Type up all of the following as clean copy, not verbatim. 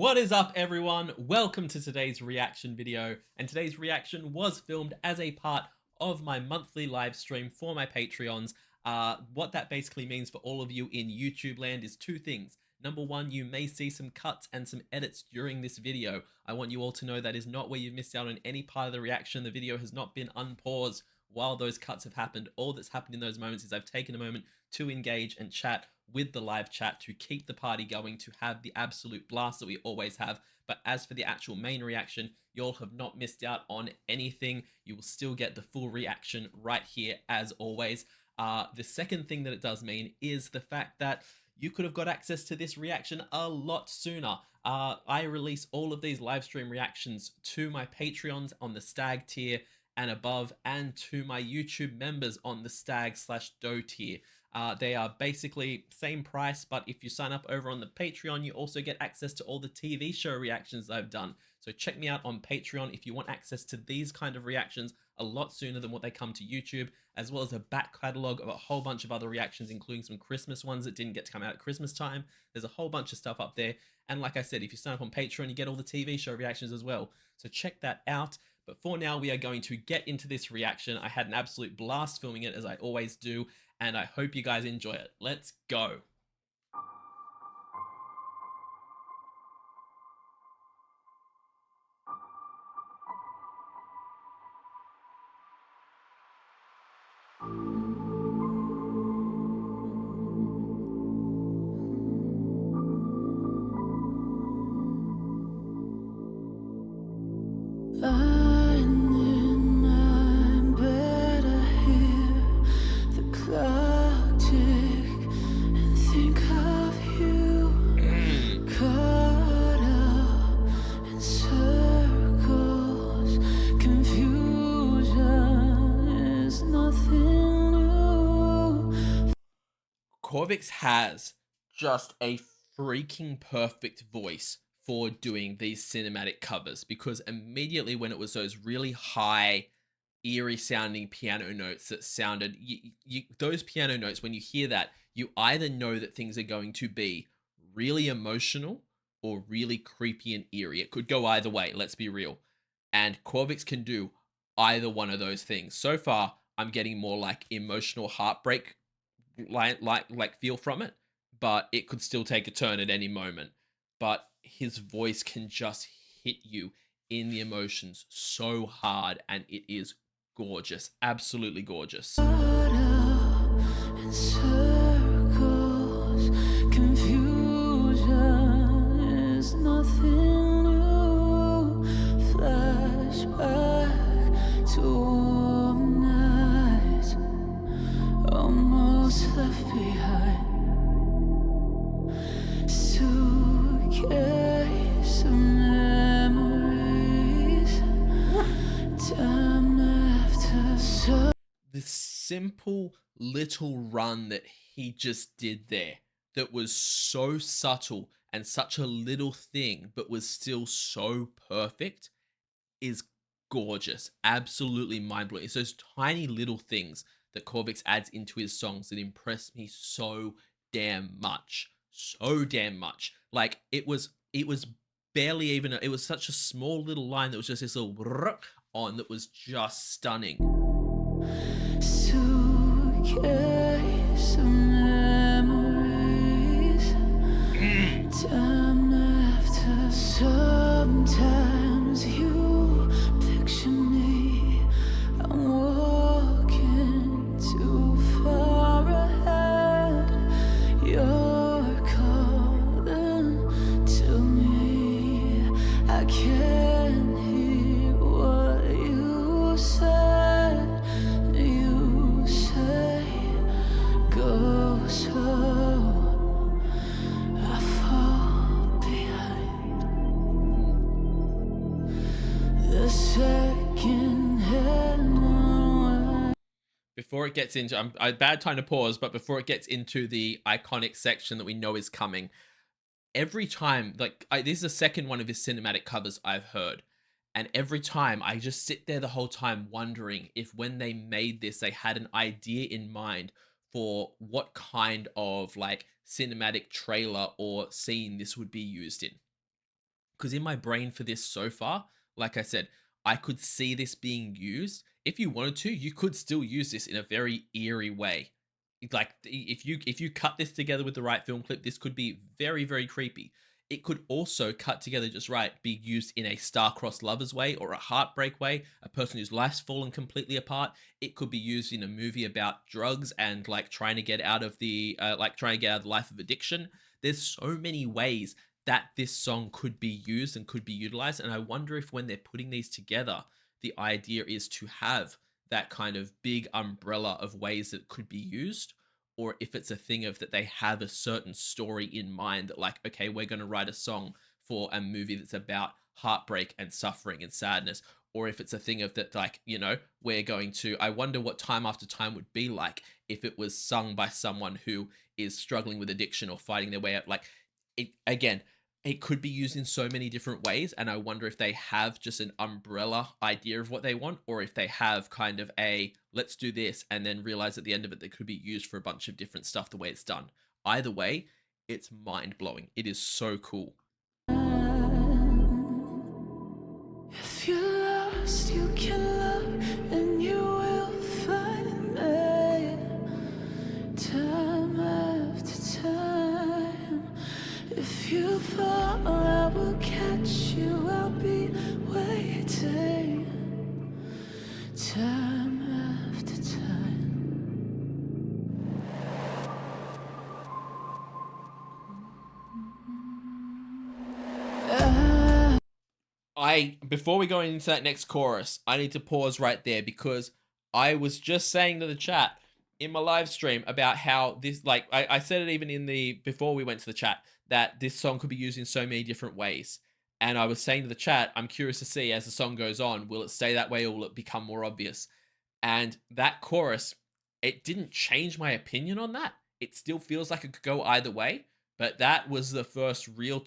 What is up, everyone? Welcome to today's reaction video, and today's reaction was filmed as a part of my monthly live stream for my Patreons. What that basically means for all of you in YouTube land is two things. Number one, you may see some cuts and some edits during this video. I want you all to know that is not where you've missed out on any part of the reaction. The video has not been unpaused while those cuts have happened. All that's happened in those moments is I've taken a moment to engage and chat with the live chat to keep the party going, to have the absolute blast that we always have. But as for the actual main reaction, you'll have not missed out on anything. You will still get the full reaction right here as always. The second thing that it does mean is the fact that you could have got access to this reaction a lot sooner. I release all of these live stream reactions to my Patreons on the Stag tier and above, and to my YouTube members on the Stag/Doe tier. They are basically same price, but if you sign up over on the Patreon, you also get access to all the TV show reactions I've done. So check me out on Patreon if you want access to these kind of reactions a lot sooner than what they come to YouTube, as well as a back catalog of a whole bunch of other reactions, including some Christmas ones that didn't get to come out at Christmas time. There's a whole bunch of stuff up there. And like I said, if you sign up on Patreon, you get all the TV show reactions as well. So check that out. But for now, we are going to get into this reaction. I had an absolute blast filming it, as I always do, and I hope you guys enjoy it. Let's go. Lying in my bed, I hear the clock tick and think of you, caught up in circles. Confusion is nothing new. Corvyx has just a freaking perfect voice for doing these cinematic covers, because immediately when it was those really high, eerie sounding piano notes that sounded, those piano notes, when you hear that, you either know that things are going to be really emotional or really creepy and eerie. It could go either way, let's be real. And Corvyx can do either one of those things. So far, I'm getting more like emotional heartbreak like feel from it, but it could still take a turn at any moment. But his voice can just hit you in the emotions so hard, and it is gorgeous, absolutely gorgeous. Caught up in circles. Confusion is nothing new. Flashback to warm nights, almost left behind. Suitcase of memories. Time after so. The simple little run that he just did there, that was so subtle and such a little thing, but was still so perfect, is gorgeous. Absolutely mind-blowing. It's those tiny little things that Corvyx adds into his songs that impress me so damn much. So damn much. Like, it was barely even, it was such a small little line that was just this little on that was just stunning. Suitcase of memories. Time after, sometimes you picture me. I'm walking too far ahead. You're calling to me. I can't hear what you said. You say go slow, I fall behind. The second hand. Before it gets into, bad time to pause, but before it gets into the iconic section that we know is coming, every time, like, this is the second one of his cinematic covers I've heard, and every time I just sit there the whole time wondering if when they made this, they had an idea in mind for what kind of like cinematic trailer or scene this would be used in. Because in my brain for this so far, like I said, I could see this being used. If you wanted to, you could still use this in a very eerie way. Like if you cut this together with the right film clip, this could be very, very creepy. It could also cut together just right, be used in a star-crossed lovers way or a heartbreak way, a person whose life's fallen completely apart. It could be used in a movie about drugs and like trying to get out of the trying to get out of the life of addiction. There's so many ways that this song could be used and could be utilized. And I wonder if when they're putting these together, the idea is to have that kind of big umbrella of ways that it could be used, or if it's a thing of that they have a certain story in mind that, like, okay, we're going to write a song for a movie that's about heartbreak and suffering and sadness, or if it's a thing of that, like, we're going to, I wonder what Time After Time would be like if it was sung by someone who is struggling with addiction or fighting their way out. Like, it again, it could be used in so many different ways, and I wonder if they have just an umbrella idea of what they want, or if they have kind of a let's do this and then realize at the end of it that could be used for a bunch of different stuff the way it's done. Either way, it's mind-blowing. It is so cool. If you're lost, you can look and you will find me. Time after time. If you fall, I will catch you. I'll be waiting. Time after time. Before we go into that next chorus, I need to pause right there because I was just saying to the chat in my live stream about how this, like, I said it even in the, before we went to the chat, that this song could be used in so many different ways. And I was saying to the chat, I'm curious to see as the song goes on, will it stay that way or will it become more obvious? And that chorus, it didn't change my opinion on that. It still feels like it could go either way. But that was the first real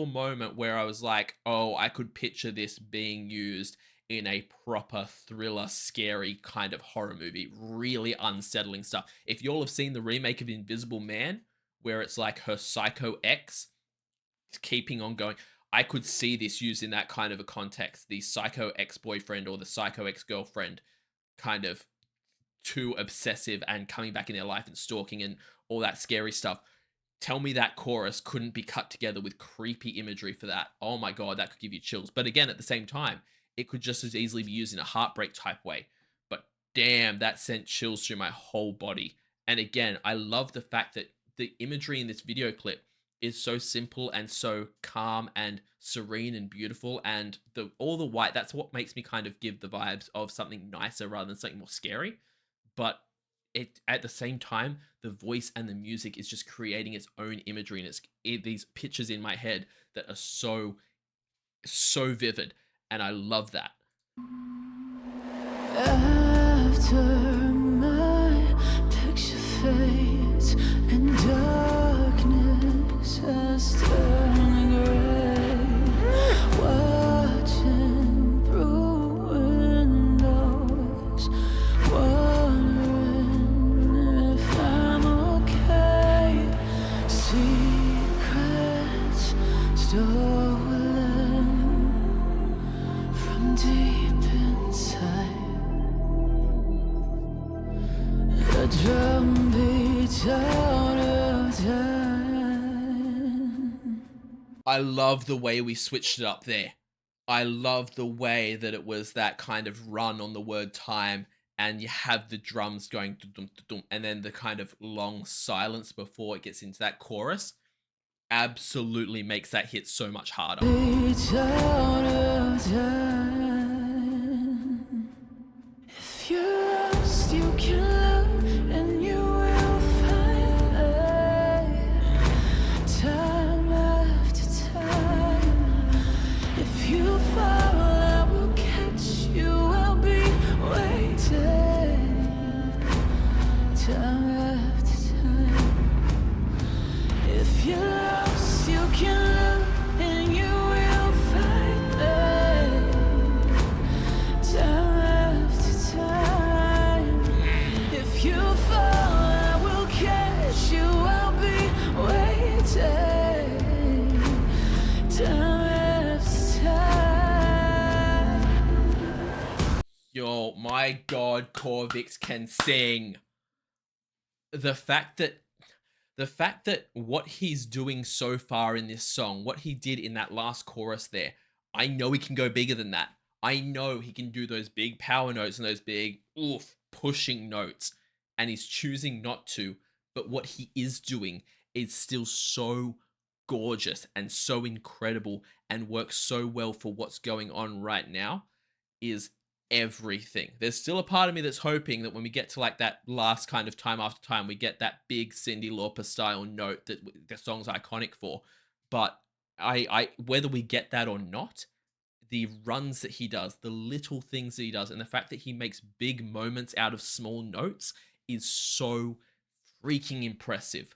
moment where I was like, oh, I could picture this being used in a proper thriller, scary kind of horror movie. Really unsettling stuff. If you all have seen the remake of Invisible Man, where it's like her psycho ex keeping on going, I could see this used in that kind of a context. The psycho ex-boyfriend or the psycho ex-girlfriend kind of too obsessive and coming back in their life and stalking and all that scary stuff. Tell me that chorus couldn't be cut together with creepy imagery for that. Oh my God, that could give you chills. But again, at the same time, it could just as easily be used in a heartbreak type way. But damn, that sent chills through my whole body. And again, I love the fact that the imagery in this video clip is so simple and so calm and serene and beautiful. And all the white, that's what makes me kind of give the vibes of something nicer rather than something more scary. But at the same time, the voice and the music is just creating its own imagery, and it's these pictures in my head that are so vivid, and I love that. After my picture fades and darkness has turned gray, watching through windows, wondering if I'm okay. Secrets stolen from deep inside. A drum beats out of time. I love the way we switched it up there. I love the way that it was that kind of run on the word time, and you have the drums going dum dum, and then the kind of long silence before it gets into that chorus absolutely makes that hit so much harder. Beats out of time. If you're lost, you can look and you will find me. Time after time. If you fall, I will catch you. I'll be waiting. Time after time. If you're lost, you can look and you will find me. Yo, my God, Corvyx can sing. The fact that what he's doing so far in this song, what he did in that last chorus there, I know he can go bigger than that. I know he can do those big power notes and those big oof pushing notes, and he's choosing not to. But what he is doing is still so gorgeous and so incredible and works so well for what's going on right now is everything. There's still a part of me that's hoping that when we get to like that last kind of time after time, we get that big Cyndi Lauper style note that the song's iconic for. But I whether we get that or not, the runs that he does, the little things that he does, and the fact that he makes big moments out of small notes is so freaking impressive.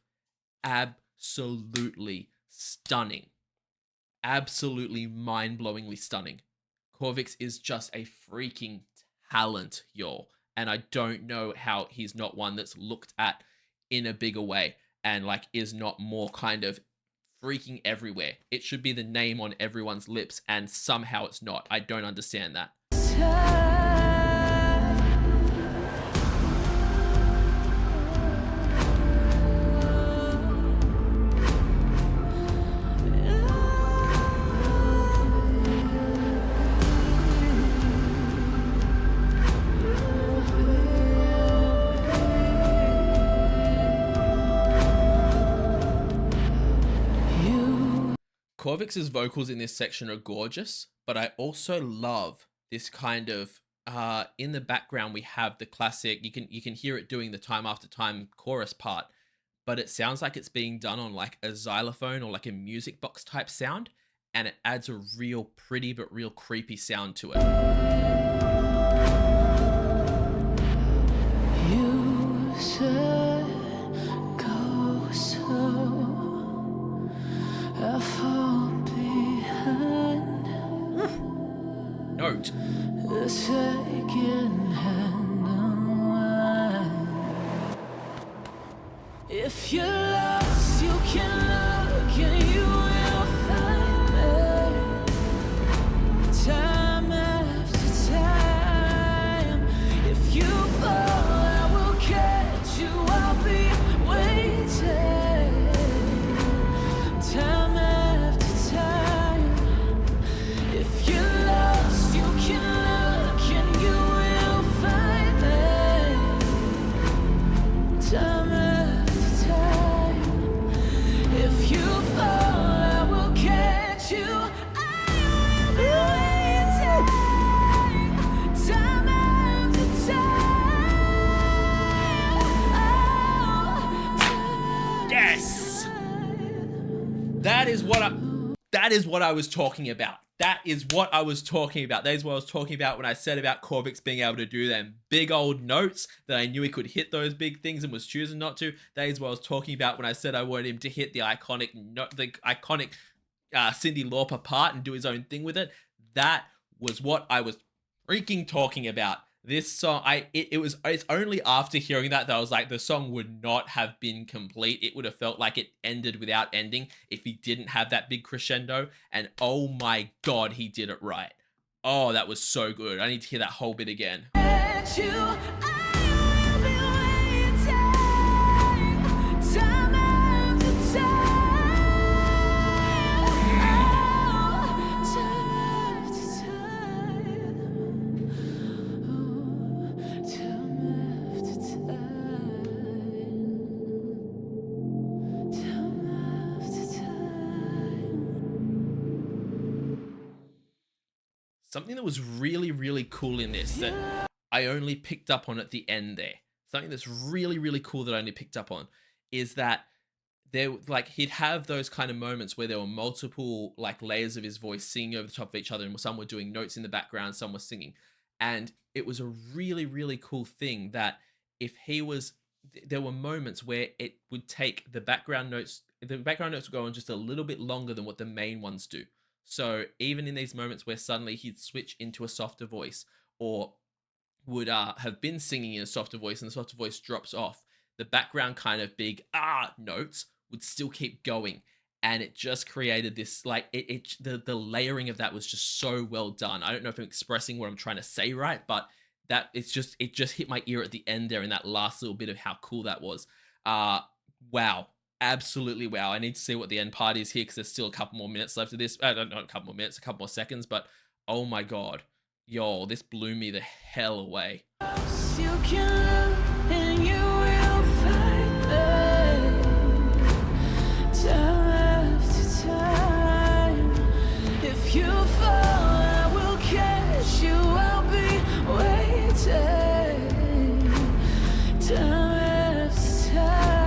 Absolutely stunning. Absolutely mind-blowingly stunning. Corvyx is just a freaking talent, y'all. And I don't know how he's not one that's looked at in a bigger way and like is not more kind of freaking everywhere. It should be the name on everyone's lips, and somehow it's not. I don't understand that. Corvyx's vocals in this section are gorgeous, but I also love this kind of in the background we have the classic, you can hear it doing the time after time chorus part, but it sounds like it's being done on like a xylophone or like a music box type sound, and it adds a real pretty but real creepy sound to it. You said go slow, I fall behind. Note. The second hand unwind. If you're lost, you can look and you will find me. Time after time. If you fall, I will catch you. I'll be waiting. Time after time. If you're lost, you can look and you will find me. Time after time. If you fall, I will catch you. I will be waiting. Time after time. Oh, time Yes! That is what I was talking about. That is what I was talking about. That is what I was talking about when I said about Corvyx being able to do them big old notes, that I knew he could hit those big things and was choosing not to. That is what I was talking about when I said I wanted him to hit the iconic Cyndi Lauper part and do his own thing with it. That was what I was freaking talking about. This song, it's only after hearing that I was like, the song would not have been complete. It would have felt like it ended without ending if he didn't have that big crescendo. And oh my God, he did it right. Oh, that was so good. I need to hear that whole bit again. catch you. I will be waiting. Time after time. Oh, time after time. Oh, time after time. Time after time. Something that was really, really cool in this that I only picked up on at the end there. Something that's really, really cool that I only picked up on is that there, like, he'd have those kind of moments where there were multiple like layers of his voice singing over the top of each other, and some were doing notes in the background, some were singing, and it was a really, really cool thing that if he was, there were moments where it would take the background notes would go on just a little bit longer than what the main ones do. So even in these moments where suddenly he'd switch into a softer voice, or would have been singing in a softer voice and the softer voice drops off, the background kind of big notes would still keep going, and it just created this like the layering of that was just so well done. I don't know if I'm expressing what I'm trying to say right, but that it just hit my ear at the end there in that last little bit of how cool that was. Wow. Absolutely wow. I need to see what the end part is here because there's still a couple more minutes left of this. Not a couple more minutes, a couple more seconds, but oh my god. Yo, this blew me the hell away. You can look and you will find me time after time. If you fall, I will catch you. I'll be waiting time after time.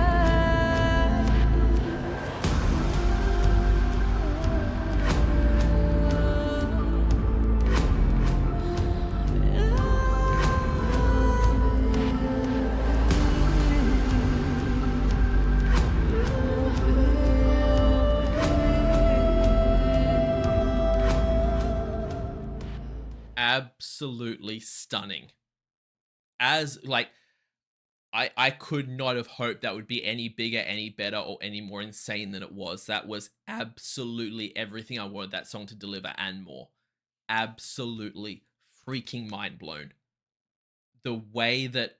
Absolutely stunning. As like I could not have hoped that would be any bigger, any better, or any more insane than it was. That was absolutely everything I wanted that song to deliver and more. Absolutely freaking mind blown. The way that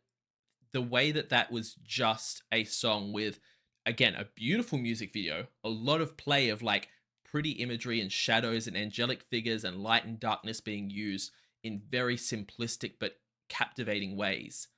that was just a song with, again, a beautiful music video, a lot of play of like pretty imagery and shadows and angelic figures and light and darkness being used in very simplistic but captivating ways.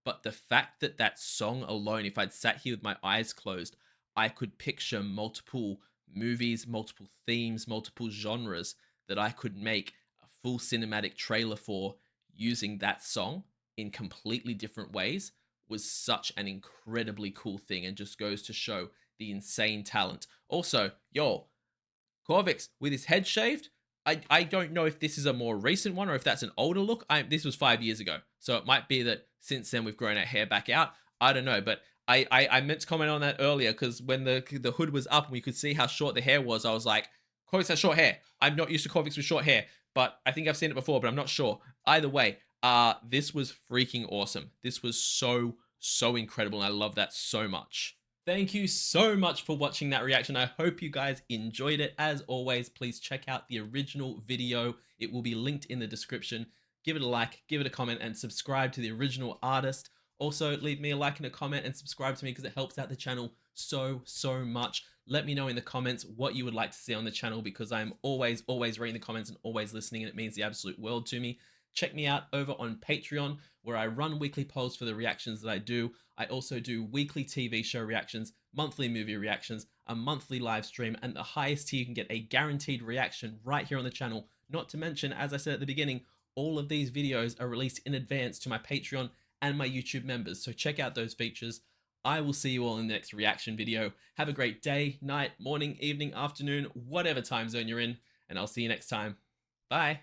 But the fact that that song alone, if I'd sat here with my eyes closed, I could picture multiple movies, multiple themes, multiple genres that I could make a full cinematic trailer for using that song in completely different ways was such an incredibly cool thing and just goes to show the insane talent. Also, yo, Corvyx with his head shaved. I don't know if this is a more recent one or if that's an older look. This was 5 years ago, so it might be that since then we've grown our hair back out. I don't know, but I meant to comment on that earlier because when the hood was up and we could see how short the hair was, I was like, Corvyx has short hair. I'm not used to Corvyx with short hair, but I think I've seen it before, but I'm not sure. Either way, this was freaking awesome. This was so incredible, and I love that so much. Thank you so much for watching that reaction. I hope you guys enjoyed it. As always, please check out the original video. It will be linked in the description. Give it a like, give it a comment, and subscribe to the original artist. Also, leave me a like and a comment and subscribe to me because it helps out the channel so much. Let me know in the comments what you would like to see on the channel because I'm always reading the comments and always listening, and it means the absolute world to me. Check me out over on Patreon, where I run weekly polls for the reactions that I do. I also do weekly TV show reactions, monthly movie reactions, a monthly live stream, and the highest tier you can get a guaranteed reaction right here on the channel. Not to mention, as I said at the beginning, all of these videos are released in advance to my Patreon and my YouTube members, so check out those features. I will see you all in the next reaction video. Have a great day, night, morning, evening, afternoon, whatever time zone you're in, and I'll see you next time. Bye!